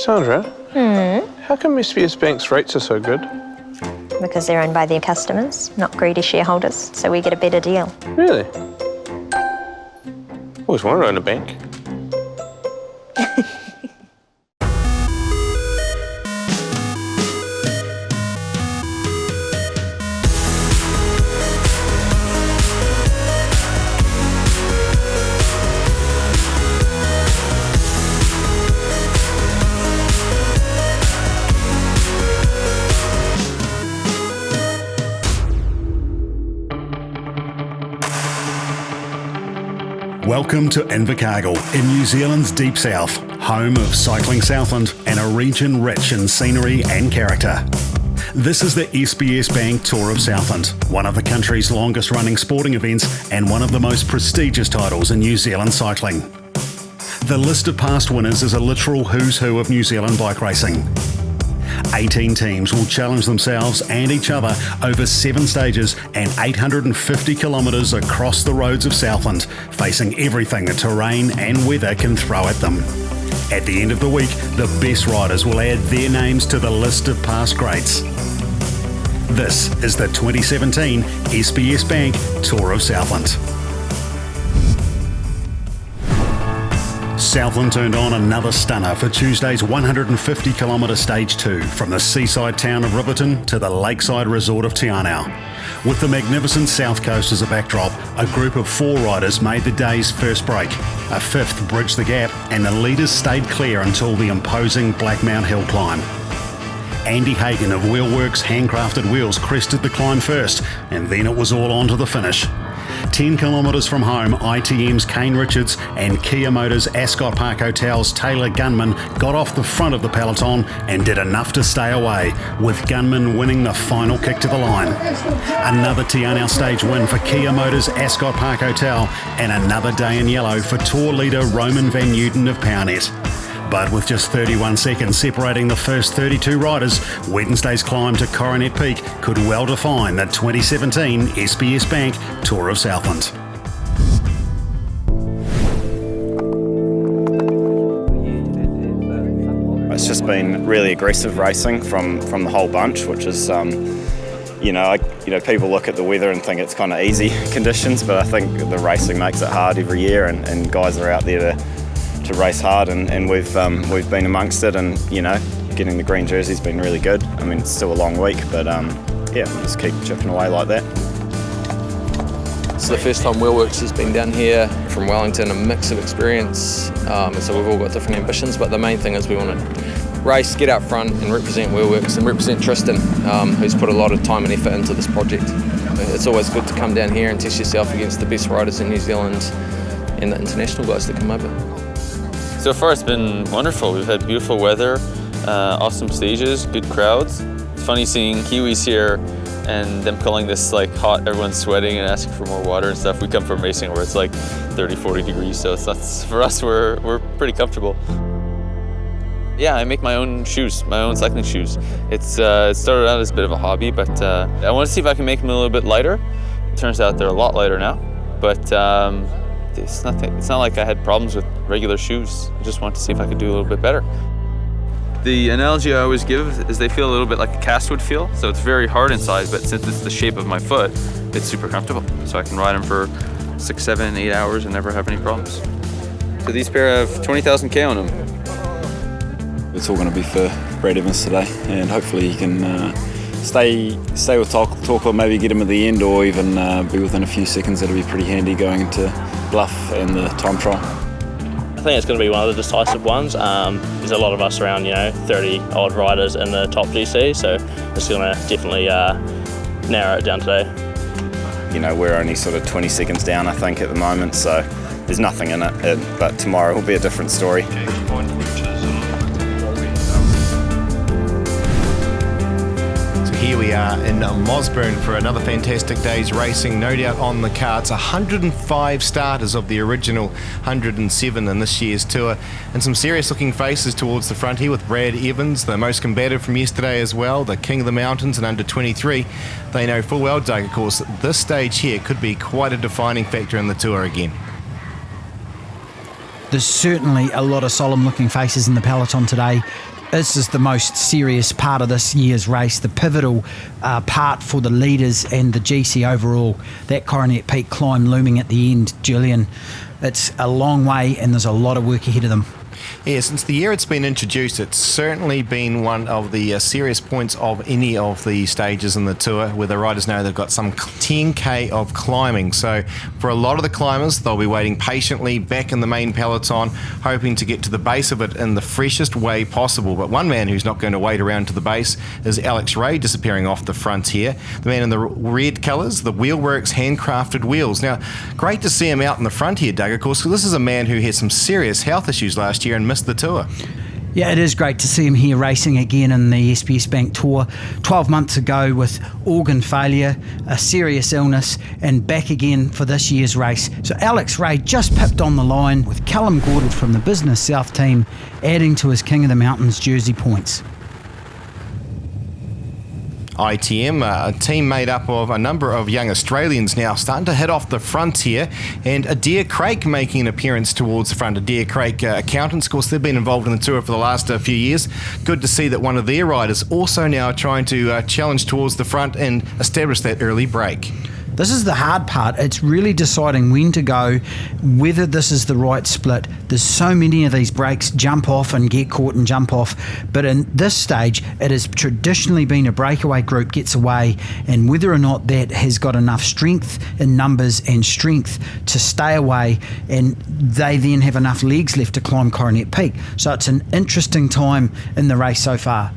Sandra, how come SBS Bank's rates are so good? Because they're owned by their customers, not greedy shareholders, so we get a better deal. Really? Always wanted to own a bank. Welcome to Invercargill in New Zealand's deep south, home of cycling Southland and a region rich in scenery and character. This is the SBS Bank Tour of Southland, one of the country's longest running sporting events and one of the most prestigious titles in New Zealand cycling. The list of past winners is a literal who's who of New Zealand bike racing. 18 teams will challenge themselves and each other over 7 stages and 850 kilometres across the roads of Southland, facing everything the terrain and weather can throw at them. At the end of the week, the best riders will add their names to the list of past greats. This is the 2017 SBS Bank Tour of Southland. Southland turned on another stunner for Tuesday's 150km Stage 2 from the seaside town of Riverton to the lakeside resort of Te Anau. With the magnificent south coast as a backdrop, a group of 4 riders made the day's first break. A 5th bridged the gap and the leaders stayed clear until the imposing Blackmount Hill climb. Andy Hagan of Wheelworks Handcrafted Wheels crested the climb first, and then it was all on to the finish. 10 kilometres from home, ITM's Kane Richards and Kia Motors Ascot Park Hotel's Taylor Gunman got off the front of the peloton and did enough to stay away, with Gunman winning the final kick to the line. Another Te Anau stage win for Kia Motors Ascot Park Hotel and another day in yellow for tour leader Roman van Newton of Powernet. But with just 31 seconds separating the first 32 riders, Wednesday's climb to Coronet Peak could well define the 2017 SBS Bank Tour of Southland. It's just been really aggressive racing from the whole bunch, which is, people look at the weather and think it's kind of easy conditions, but I think the racing makes it hard every year, and guys are out there to race hard, and we've been amongst it, and getting the green jersey's been really good. I mean, it's still a long week, but just keep chipping away like that. It's the first time Wheelworks has been down here from Wellington, a mix of experience, so we've all got different ambitions, but the main thing is we want to race, get out front and represent Wheelworks and represent Tristan, who's put a lot of time and effort into this project. It's always good to come down here and test yourself against the best riders in New Zealand and the international guys that come over. So far it's been wonderful. We've had beautiful weather, awesome stages, good crowds. It's funny seeing Kiwis here and them calling this like hot, everyone's sweating and asking for more water and stuff. We come from racing where it's like 30, 40 degrees, so that's for us, we're pretty comfortable. Yeah, I make my own shoes, my own cycling shoes. It started out as a bit of a hobby, but I want to see if I can make them a little bit lighter. It turns out they're a lot lighter now, but it's not like I had problems with regular shoes. I just want to see if I could do a little bit better. The analogy I always give is they feel a little bit like a cast would feel. So it's very hard inside, but since it's the shape of my foot, it's super comfortable. So I can ride them for 6, 7, 8 hours and never have any problems. So these pair have 20,000 K on them. It's all going to be for Brad Evans today, and hopefully he can stay with Talker, maybe get him at the end, or even be within a few seconds. That'll be pretty handy going into Bluff and the time trial. I think it's going to be one of the decisive ones. There's a lot of us around, 30 odd riders in the top GC, so it's going to definitely narrow it down today. We're only sort of 20 seconds down, I think, at the moment, so there's nothing in it, but tomorrow will be a different story. Here we are in Mosburn for another fantastic day's racing, no doubt on the cards. 105 starters of the original 107 in this year's tour, and some serious looking faces towards the front here with Brad Evans, the most combative from yesterday as well, the king of the mountains and under 23. They know full well, Doug, of course, that this stage here could be quite a defining factor in the tour again. There's certainly a lot of solemn-looking faces in the peloton today. This is the most serious part of this year's race, the pivotal part for the leaders and the GC overall. That Coronet Peak climb looming at the end, Julian. It's a long way and there's a lot of work ahead of them. Yeah, since the year it's been introduced, it's certainly been one of the serious points of any of the stages in the tour, where the riders know they've got some 10k of climbing. So for a lot of the climbers, they'll be waiting patiently back in the main peloton, hoping to get to the base of it in the freshest way possible. But one man who's not going to wait around to the base is Alex Ray, disappearing off the front here. The man in the red colours, the Wheelworks handcrafted wheels. Now, great to see him out in the front here, Doug, of course, because this is a man who had some serious health issues last year and missed the tour. Yeah, it is great to see him here racing again in the SBS Bank Tour. 12 months ago with organ failure, a serious illness, and back again for this year's race. So Alex Ray just pipped on the line with Callum Gordon from the Business South team adding to his King of the Mountains jersey points. ITM, a team made up of a number of young Australians now starting to head off the frontier, and Adair Craig making an appearance towards the front. Adair Craig, accountants, of course, they've been involved in the tour for the last few years. Good to see that one of their riders also now trying to challenge towards the front and establish that early break. This is the hard part. It's really deciding when to go, whether this is the right split. There's so many of these breaks, jump off and get caught and jump off. But in this stage, it has traditionally been a breakaway group gets away, and whether or not that has got enough strength in numbers and strength to stay away, and they then have enough legs left to climb Coronet Peak. So it's an interesting time in the race so far.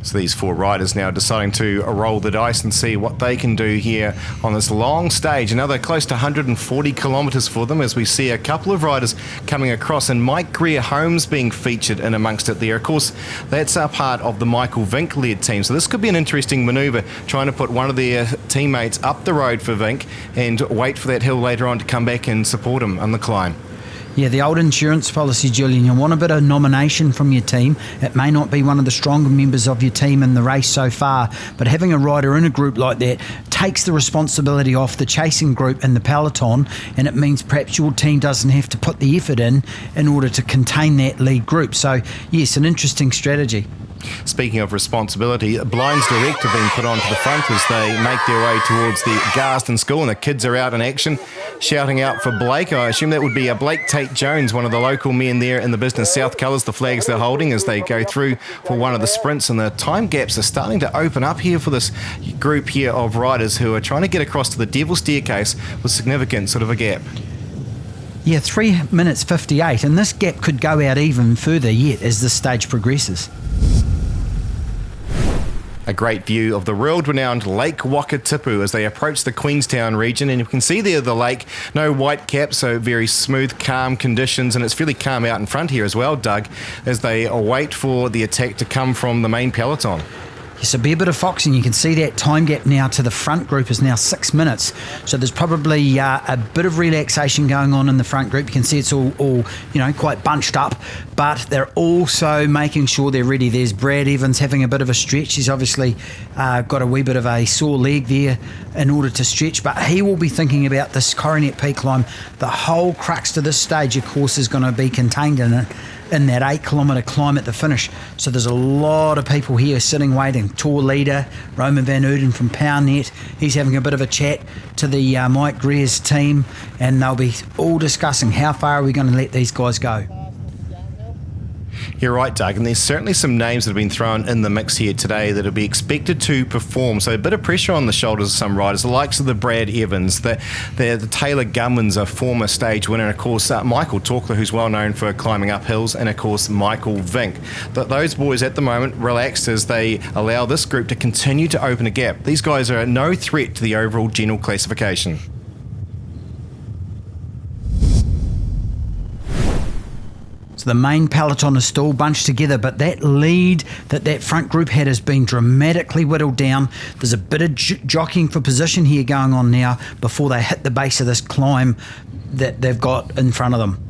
So these four riders now deciding to roll the dice and see what they can do here on this long stage. Another close to 140 kilometres for them, as we see a couple of riders coming across, and Mike Greer-Holmes being featured in amongst it there. Of course, that's a part of the Michael Vink-led team. So this could be an interesting manoeuvre, trying to put one of their teammates up the road for Vink and wait for that hill later on to come back and support him on the climb. Yeah, the old insurance policy, Julian, you want a bit of nomination from your team. It may not be one of the stronger members of your team in the race so far, but having a rider in a group like that takes the responsibility off the chasing group in the peloton, and it means perhaps your team doesn't have to put the effort in order to contain that lead group. So, yes, an interesting strategy. Speaking of responsibility, Blinds Direct have been put onto the front as they make their way towards the Garston School, and the kids are out in action, shouting out for Blake. I assume that would be Blake Tate-Jones, one of the local men there in the Business South colours, the flags they're holding as they go through for one of the sprints. And the time gaps are starting to open up here for this group here of riders who are trying to get across to the Devil's Staircase with significant sort of a gap. Yeah, 3 minutes 58, and this gap could go out even further yet as this stage progresses. A great view of the world-renowned Lake Wakatipu as they approach the Queenstown region, and you can see there the lake, no white cap, so very smooth, calm conditions, and it's fairly calm out in front here as well, Doug, as they wait for the attack to come from the main peloton. Yes, a bit of foxing. You can see that time gap now to the front group is now 6 minutes. So there's probably a bit of relaxation going on in the front group. You can see it's all quite bunched up, but they're also making sure they're ready. There's Brad Evans having a bit of a stretch. He's obviously got a wee bit of a sore leg there in order to stretch, but he will be thinking about this Coronet Peak climb. The whole crux to this stage, of course, is going to be contained in that 8 kilometre climb at the finish. So there's a lot of people here sitting waiting. Tour leader Roman van Uden from PowerNet, he's having a bit of a chat to the Mike Greer's team, and they'll be all discussing how far are we going to let these guys go. You're right, Doug, and there's certainly some names that have been thrown in the mix here today that will be expected to perform. So a bit of pressure on the shoulders of some riders, the likes of the Brad Evans, the Taylor Gunman's a former stage winner, and of course Michael Torkler, who's well known for climbing up hills, and of course Michael Vink. But those boys at the moment relaxed as they allow this group to continue to open a gap. These guys are no threat to the overall general classification. So the main peloton is still bunched together, but that lead that front group had has been dramatically whittled down. There's a bit of jockeying for position here going on now before they hit the base of this climb that they've got in front of them.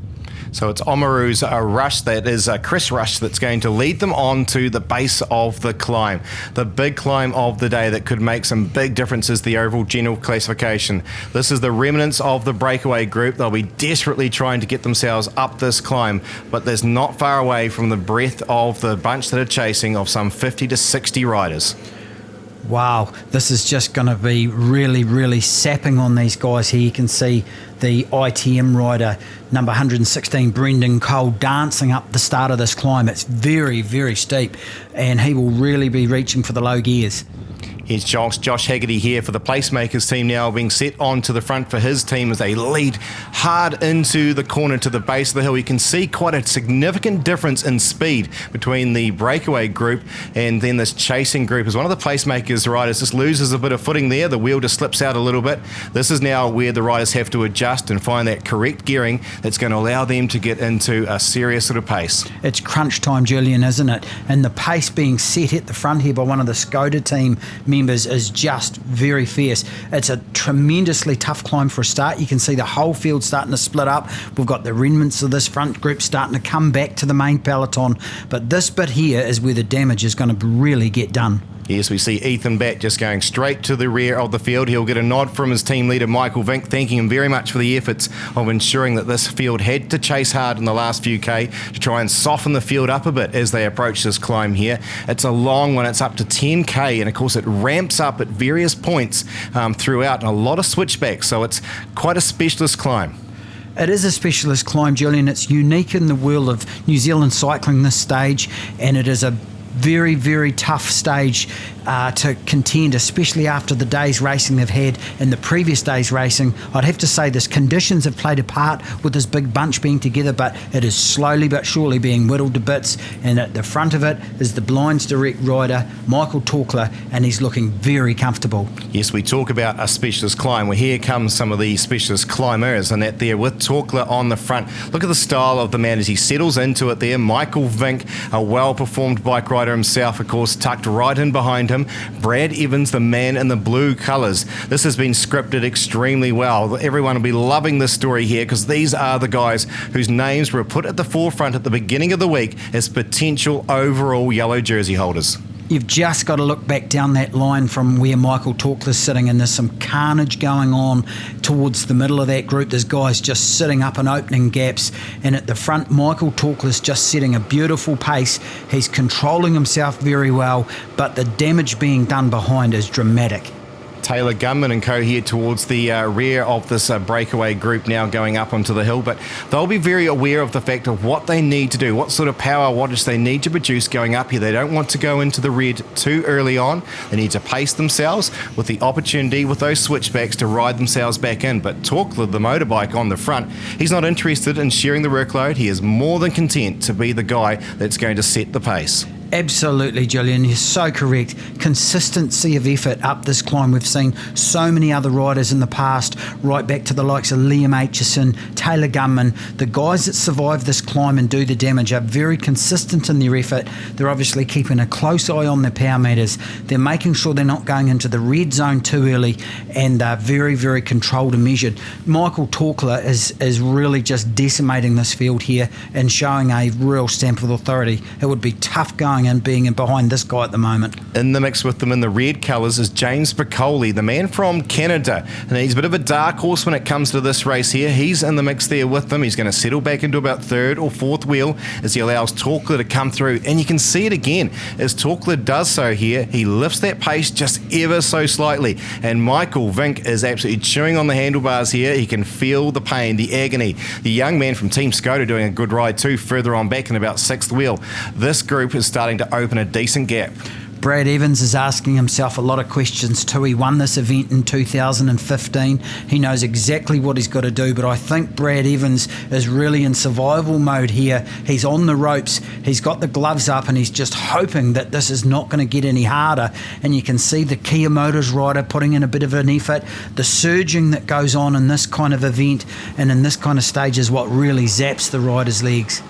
So it's Oamaru's Rush, that is Chris Rush, that's going to lead them on to the base of the climb. The big climb of the day that could make some big differences, the overall general classification. This is the remnants of the breakaway group. They'll be desperately trying to get themselves up this climb, but there's not far away from the breadth of the bunch that are chasing of some 50 to 60 riders. Wow, this is just going to be really, really sapping on these guys here. You can see the ITM rider, number 116, Brendan Cole, dancing up the start of this climb. It's very, very steep, and he will really be reaching for the low gears. Here's Josh Haggerty here for the Placemakers team now, being set onto the front for his team as they lead hard into the corner to the base of the hill. You can see quite a significant difference in speed between the breakaway group and then this chasing group, as one of the Placemakers riders just loses a bit of footing there. The wheel just slips out a little bit. This is now where the riders have to adjust and find that correct gearing that's going to allow them to get into a serious sort of pace. It's crunch time, Julian, isn't it? And the pace being set at the front here by one of the Skoda team members is just very fierce. It's a tremendously tough climb for a start. You can see the whole field starting to split up. We've got the remnants of this front group starting to come back to the main peloton, but this bit here is where the damage is going to really get done. Yes, we see Ethan Batt just going straight to the rear of the field. He'll get a nod from his team leader, Michael Vink, thanking him very much for the efforts of ensuring that this field had to chase hard in the last few K to try and soften the field up a bit as they approach this climb here. It's a long one. It's up to 10K, and of course it ramps up at various points throughout, and a lot of switchbacks, so it's quite a specialist climb. It is a specialist climb, Julian. It's unique in the world of New Zealand cycling, this stage, and it is a very, very tough stage to contend, especially after the day's racing they've had and the previous day's racing. I'd have to say this conditions have played a part with this big bunch being together, but it is slowly but surely being whittled to bits, and at the front of it is the Blinds Direct rider, Michael Torkler, and he's looking very comfortable. Yes, we talk about a specialist climb. Well, here comes some of the specialist climbers, and that there with Torkler on the front. Look at the style of the man as he settles into it there. Michael Vink, a well-performed bike rider himself, of course, tucked right in behind him. Brad Evans, the man in the blue colours. This has been scripted extremely well. Everyone will be loving this story here, because these are the guys whose names were put at the forefront at the beginning of the week as potential overall yellow jersey holders. You've just got to look back down that line from where Michael Torkler's sitting, and there's some carnage going on towards the middle of that group. There's guys just sitting up and opening gaps, and at the front, Michael Torkler's just setting a beautiful pace. He's controlling himself very well, but the damage being done behind is dramatic. Taylor Gunman and co here towards the rear of this breakaway group now going up onto the hill, but they'll be very aware of the fact of what they need to do, what sort of power wattage they need to produce going up here. They don't want to go into the red too early on. They need to pace themselves with the opportunity with those switchbacks to ride themselves back in. But Torkler, the motorbike on the front, he's not interested in sharing the workload. He is more than content to be the guy that's going to set the pace. Absolutely, Julian. You're so correct. Consistency of effort up this climb. We've seen so many other riders in the past, right back to the likes of Liam Aitchison, Taylor Gunman. The guys that survive this climb and do the damage are very consistent in their effort. They're obviously keeping a close eye on their power meters. They're making sure they're not going into the red zone too early, and they're very, very controlled and measured. Michael Torkler is really just decimating this field here and showing a real stamp of authority. It would be tough going and being in behind this guy at the moment. In the mix with them in the red colours is James Piccoli, the man from Canada, and he's a bit of a dark horse when it comes to this race here. He's in the mix there with them. He's going to settle back into about third or fourth wheel as he allows Torkler to come through, and you can see it again as Torkler does so here. He lifts that pace just ever so slightly, and Michael Vink is absolutely chewing on the handlebars here. He can feel the pain, the agony. The young man from Team Skoda doing a good ride too, further on back in about sixth wheel. This group is starting to open a decent gap. Brad Evans is asking himself a lot of questions too. He won this event in 2015. He knows exactly what he's got to do, but I think Brad Evans is really in survival mode here. He's on the ropes, he's got the gloves up, and he's just hoping that this is not going to get any harder. And you can see the Kia Motors rider putting in a bit of an effort. The surging that goes on in this kind of event and in this kind of stage is what really zaps the rider's legs.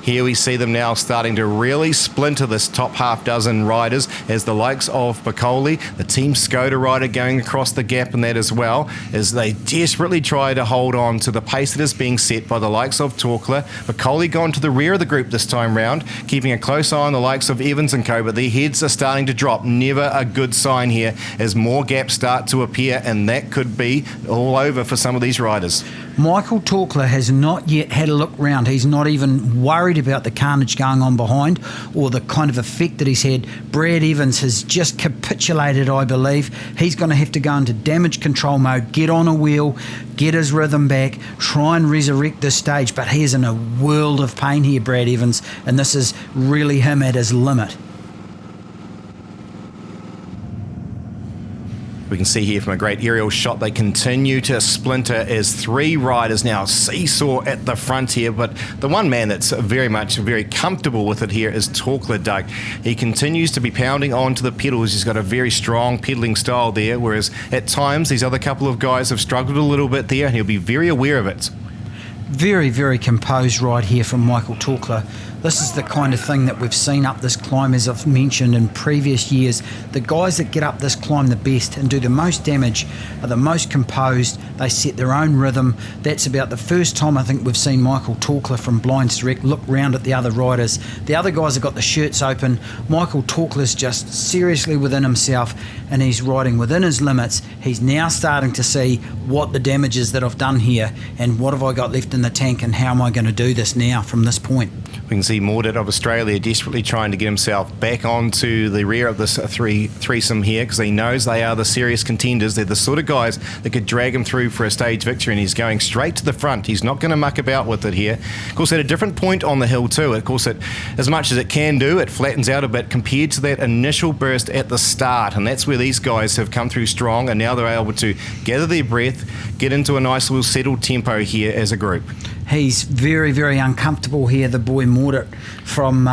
Here we see them now starting to really splinter this top half dozen riders as the likes of Piccoli, the Team Skoda rider going across the gap in that as well, as they desperately try to hold on to the pace that is being set by the likes of Torkler. Piccoli gone to the rear of the group this time round, keeping a close eye on the likes of Evans and co, but their heads are starting to drop. Never a good sign here as more gaps start to appear, and that could be all over for some of these riders. Michael Torkler has not yet had a look round. He's not even worried about the carnage going on behind or the kind of effect that he's had. Brad Evans has just capitulated, I believe. He's going to have to go into damage control mode, get on a wheel, get his rhythm back, try and resurrect this stage, but he is in a world of pain here, Brad Evans, and this is really him at his limit. We can see here from a great aerial shot, they continue to splinter as three riders now seesaw at the front here, but the one man that's very comfortable with it here is Torkler, Doug. He continues to be pounding onto the pedals. He's got a very strong pedaling style there, whereas at times these other couple of guys have struggled a little bit there, and he'll be very aware of it. Very, very composed ride here from Michael Torkler. This is the kind of thing that we've seen up this climb, as I've mentioned in previous years. The guys that get up this climb the best and do the most damage are the most composed. They set their own rhythm. That's about the first time I think we've seen Michael Torkler from Blinds Direct look round at the other riders. The other guys have got the shirts open. Michael Torkler's just seriously within himself, and he's riding within his limits. He's now starting to see what the damage is that I've done here and what have I got left in the tank and how am I going to do this now from this point. We can see Mordaunt of Australia desperately trying to get himself back onto the rear of this threesome here, because he knows they are the serious contenders. They're the sort of guys that could drag him through for a stage victory, and he's going straight to the front. He's not going to muck about with it here. Of course, at a different point on the hill too. Of course, as much as it can do, it flattens out a bit compared to that initial burst at the start, and that's where these guys have come through strong, and now they're able to gather their breath, get into a nice little settled tempo here as a group. He's very, very uncomfortable here, the boy Mordaunt from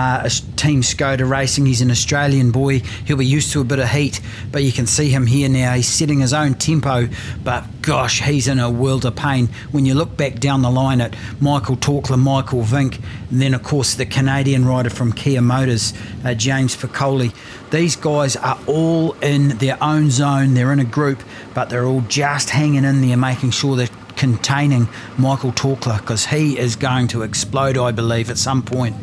Team Skoda Racing. He's an Australian boy. He'll be used to a bit of heat, but you can see him here now. He's setting his own tempo, but gosh, he's in a world of pain. When you look back down the line at Michael Torkler, Michael Vink, and then, of course, the Canadian rider from Kia Motors, James Piccoli, these guys are all in their own zone. They're in a group, but they're all just hanging in there, making sure they're containing Michael Torkler, because he is going to explode, I believe, at some point.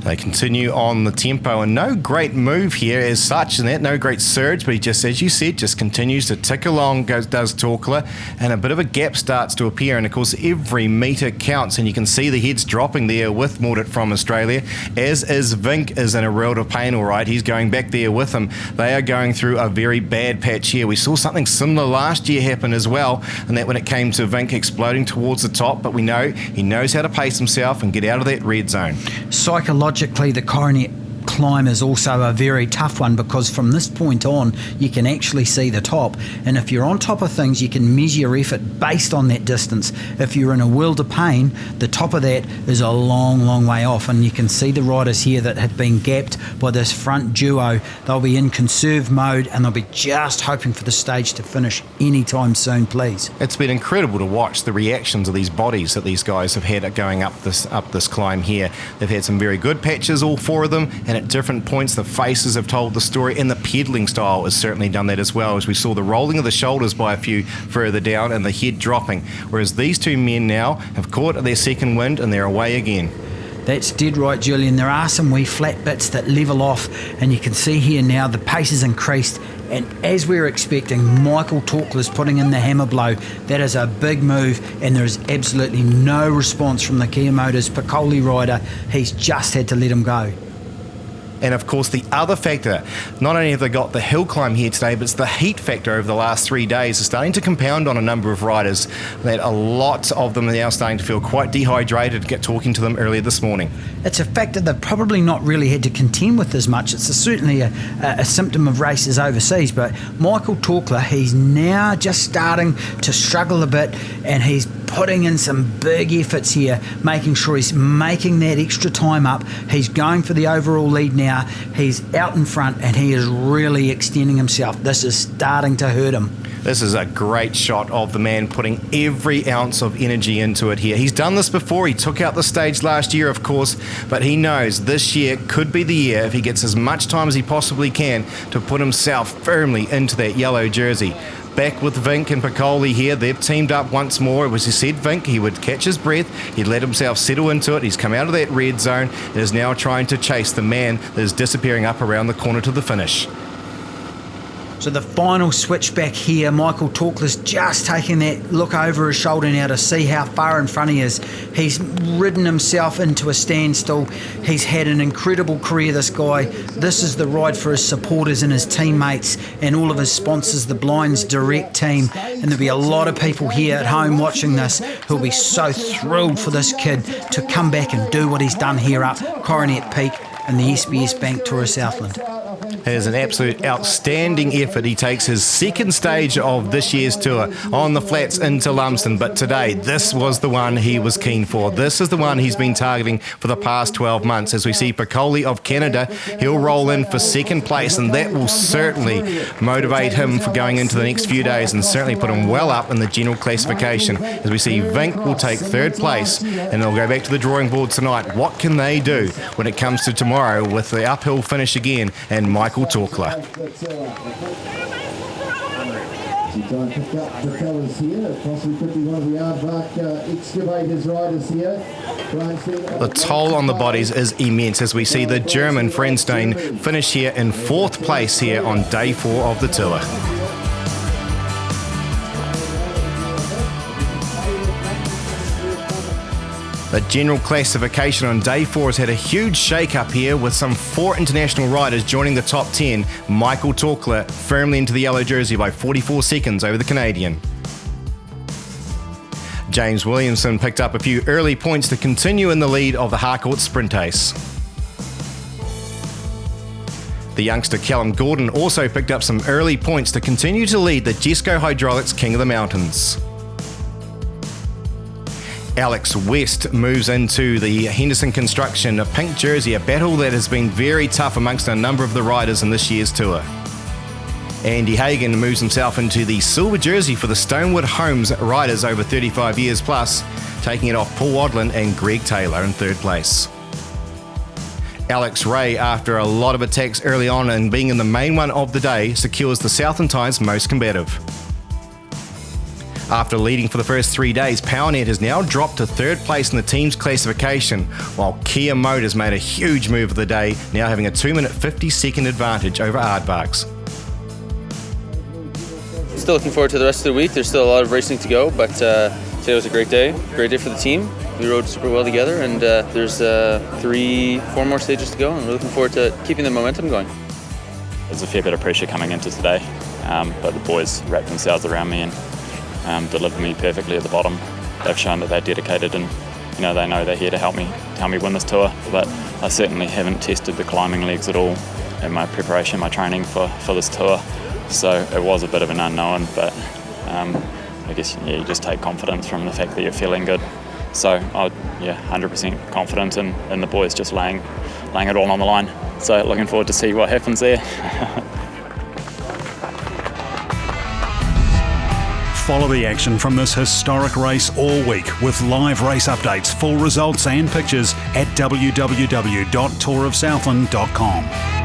They continue on the tempo, and no great move here as such, and that no great surge, but he just, as you said, just continues to tick along, does Torkler, and a bit of a gap starts to appear, and of course every metre counts, and you can see the heads dropping there with Mordaunt from Australia, as is Vink is in a world of pain, all right. He's going back there with him. They are going through a very bad patch here. We saw something similar last year happen as well, and that when it came to Vink exploding towards the top, but we know he knows how to pace himself and get out of that red zone. Psychologically, the Coronet climb is also a very tough one, because from this point on you can actually see the top, and if you're on top of things you can measure your effort based on that distance. If you're in a world of pain, the top of that is a long way off, and you can see the riders here that have been gapped by this front duo. They'll be in conserve mode and they'll be just hoping for the stage to finish anytime soon, please. It's been incredible to watch the reactions of these bodies that these guys have had going up this climb here. They've had some very good patches, all four of them, and at different points the faces have told the story, and the pedaling style has certainly done that as well, as we saw the rolling of the shoulders by a few further down and the head dropping, whereas these two men now have caught their second wind and they're away again. That's dead right, Julian. There are some wee flat bits that level off, and you can see here now the pace has increased, and as we were expecting, Michael Torkler's putting in the hammer blow. That is a big move, and there is absolutely no response from the Kia Motors Piccoli rider. He's just had to let him go. And of course the other factor, not only have they got the hill climb here today, but it's the heat factor over the last 3 days is starting to compound on a number of riders. That a lot of them are now starting to feel quite dehydrated. Get talking to them earlier this morning. It's a factor they've probably not really had to contend with as much. It's certainly a symptom of races overseas, but Michael Torkler, he's now just starting to struggle a bit, and he's putting in some big efforts here, making sure he's making that extra time up. He's going for the overall lead now. He's out in front and he is really extending himself. This is starting to hurt him. This is a great shot of the man putting every ounce of energy into it here. He's done this before. He took out the stage last year, of course, but he knows this year could be the year if he gets as much time as he possibly can to put himself firmly into that yellow jersey. Back with Vink and Piccoli here. They've teamed up once more. It was he said Vink, he would catch his breath, he'd let himself settle into it. He's come out of that red zone and is now trying to chase the man that is disappearing up around the corner to the finish. So the final switchback here, Michael Torkla's just taking that look over his shoulder now to see how far in front he is. He's ridden himself into a standstill. He's had an incredible career, this guy. This is the ride for his supporters and his teammates and all of his sponsors, the Blinds Direct team. And there'll be a lot of people here at home watching this who'll be so thrilled for this kid to come back and do what he's done here up Coronet Peak in the SBS Bank Tour of Southland. It is an absolute outstanding effort. He takes his second stage of this year's tour on the flats into Lumsden, but today this was the one he was keen for. This is the one he's been targeting for the past 12 months. As we see Piccoli of Canada, he'll roll in for second place, and that will certainly motivate him for going into the next few days and certainly put him well up in the general classification. As we see Vink will take third place, and they'll go back to the drawing board tonight. What can they do when it comes to tomorrow with the uphill finish again and Michael Torkla? The toll on the bodies is immense as we see the German Frenstein finish here in fourth place here on day 4 of the tour. The general classification on day 4 has had a huge shake-up here with some 4 international riders joining the top 10. Michael Torkla firmly into the yellow jersey by 44 seconds over the Canadian. James Williamson picked up a few early points to continue in the lead of the Harcourt Sprint Ace. The youngster Callum Gordon also picked up some early points to continue to lead the Jesco Hydraulics King of the Mountains. Alex West moves into the Henderson Construction, a pink jersey, a battle that has been very tough amongst a number of the riders in this year's tour. Andy Hagan moves himself into the silver jersey for the Stonewood Homes riders over 35 years plus, taking it off Paul Wadlin and Greg Taylor in third place. Alex Ray, after a lot of attacks early on and being in the main one of the day, secures the Southland Times Most Combative. After leading for the first 3 days, PowerNet has now dropped to third place in the team's classification, while Kia Motors made a huge move of the day, now having a 2-minute 50-second advantage over Aardvarks. Still looking forward to the rest of the week. There's still a lot of racing to go, but today was a great day for the team. We rode super well together, and there's 3-4 more stages to go, and we're looking forward to keeping the momentum going. There's a fair bit of pressure coming into today, but the boys wrapped themselves around me and delivered me perfectly at the bottom. They've shown that they're dedicated, and they know they're here to help me win this tour. But I certainly haven't tested the climbing legs at all in my preparation, my training for this tour. So it was a bit of an unknown, but I guess you just take confidence from the fact that you're feeling good. So I'm 100% confident in the boys just laying it all on the line. So looking forward to see what happens there. Follow the action from this historic race all week with live race updates, full results and pictures at www.tourofsouthland.com.